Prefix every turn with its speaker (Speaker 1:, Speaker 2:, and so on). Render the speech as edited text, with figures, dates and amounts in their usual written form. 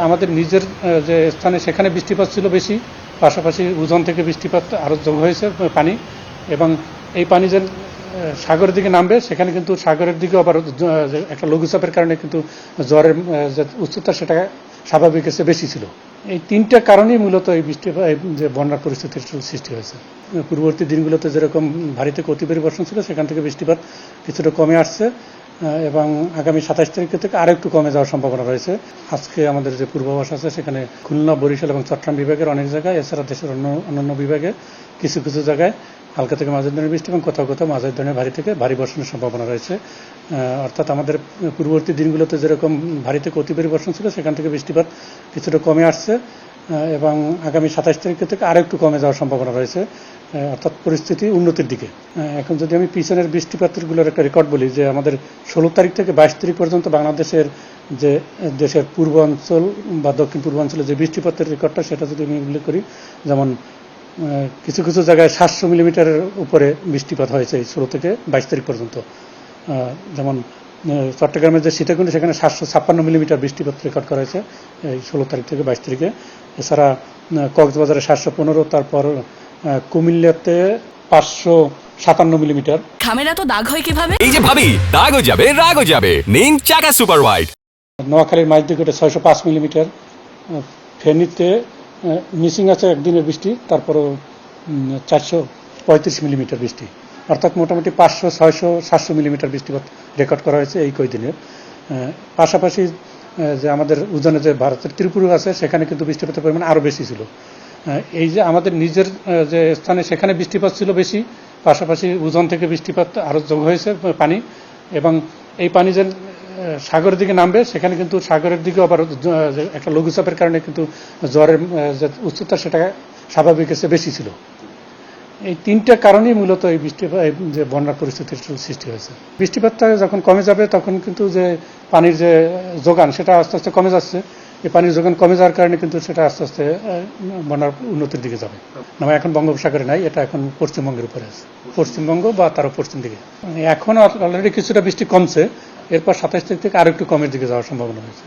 Speaker 1: আমাদের নিজের যে স্থানে সেখানে বৃষ্টিপাত ছিল বেশি, পাশাপাশি উজান থেকে বৃষ্টিপাত আরও যোগ হয়েছে পানি, এবং এই পানি যে সাগরের দিকে নামবে সেখানে কিন্তু সাগরের দিকে আবার একটা লঘুচাপের কারণে কিন্তু জ্বরের যে উচ্চতা সেটা স্বাভাবিক এসে বেশি ছিল। এই তিনটা কারণেই মূলত এই যে বন্যার পরিস্থিতির সৃষ্টি হয়েছে। পূর্ববর্তী দিনগুলোতে যেরকম ভারী থেকে অতি ভারী বর্ষণ ছিল সেখান থেকে বৃষ্টিপাত কিছুটা কমে আসছে এবং আগামী 27 তারিখ থেকে আরো একটু কমে যাওয়ার সম্ভাবনা রয়েছে। আজকে আমাদের যে পূর্বাভাস আছে সেখানে খুলনা, বরিশাল এবং চট্টগ্রাম বিভাগের অনেক জায়গায়, এছাড়া দেশের অন্যান্য বিভাগে কিছু কিছু জায়গায় হালকা থেকে মাঝারি ধরনের বৃষ্টি এবং কোথাও কোথাও মাঝারি ধরনের ভারী থেকে ভারী বর্ষণের সম্ভাবনা রয়েছে। অর্থাৎ আমাদের পূর্ববর্তী দিনগুলোতে যেরকম ভারী থেকে অতি ভারী বর্ষণ ছিল সেখান থেকে বৃষ্টিপাত কিছুটা কমে আসছে এবং আগামী 27 তারিখ থেকে আরো একটু কমে যাওয়ার সম্ভাবনা রয়েছে, অর্থাৎ পরিস্থিতি উন্নতির দিকে। এখন যদি আমি পিছনের বৃষ্টিপাতগুলোর একটা রেকর্ড বলি, যে আমাদের 16 তারিখ থেকে 22 তারিখ পর্যন্ত বাংলাদেশের যে দেশের পূর্বাঞ্চল বা দক্ষিণ পূর্বাঞ্চলে যে বৃষ্টিপাতের রেকর্ডটা সেটা যদি আমি উল্লেখ করি, যেমন কিছু কিছু জায়গায় 700 মিলিমিটারের উপরে বৃষ্টিপাত হয়েছে এই 16 থেকে 22 তারিখ পর্যন্ত। যেমন চট্টগ্রামের যে সীতাকুণ্ড সেখানে 756 মিলিমিটার বৃষ্টিপাত রেকর্ড করা হয়েছে এই 16 তারিখ থেকে 22 তারিখে। এছাড়া কক্সবাজারে 715, তারপর কুমিল্লাতে 557 মিলিমিটার।
Speaker 2: খামেরা তো দাগ হয় কিভাবে?
Speaker 3: এই যে ভাবি, দাগও যাবে রাগও যাবে, নিন চাকা সুপার হোয়াইট।
Speaker 1: নোয়াখালীর মাইজদিঘাটে 605 মিলিমিটার। ফেনীতে মিসিং আছে একদিনের বৃষ্টি, তারপরও 435 মিলিমিটার বৃষ্টি, অর্থাৎ মোটামুটি 500, 600, 700 মিলিমিটার বৃষ্টিপাত রেকর্ড করা হয়েছে এই কয়দিনের। পাশাপাশি যে আমাদের উজানে যে ভারতের ত্রিপুরা আছে সেখানে কিন্তু বৃষ্টিপাতের পরিমাণ আরও বেশি ছিল। এই যে আমাদের নিজের যে স্থানে সেখানে বৃষ্টিপাত ছিল বেশি, পাশাপাশি উজান থেকে বৃষ্টিপাত আরও যোগ হয়েছে পানি, এবং এই পানি যে সাগরের দিকে নামবে সেখানে কিন্তু সাগরের দিকে আবার একটা লঘুচাপের কারণে কিন্তু জ্বরের যে উচ্চতা সেটা স্বাভাবিক এসে বেশি ছিল। এই তিনটা কারণেই মূলত এই যে বন্যার পরিস্থিতির সৃষ্টি হয়েছে। বৃষ্টিপাতটা যখন কমে যাবে তখন কিন্তু যে পানির যে যোগান সেটা আস্তে আস্তে কমে যাচ্ছে। এই পানির যোগান কমে যাওয়ার কারণে কিন্তু সেটা আস্তে আস্তে বন্যার উন্নতির দিকে যাবে। না, এখন বঙ্গোপসাগরে নাই, এটা এখন পশ্চিমবঙ্গের উপরে আছে, পশ্চিমবঙ্গ বা তারও পশ্চিম দিকে। এখন অলরেডি কিছুটা বৃষ্টি কমছে, এরপর 27 তারিখ থেকে আরো একটু কমের দিকে যাওয়ার সম্ভাবনা রয়েছে।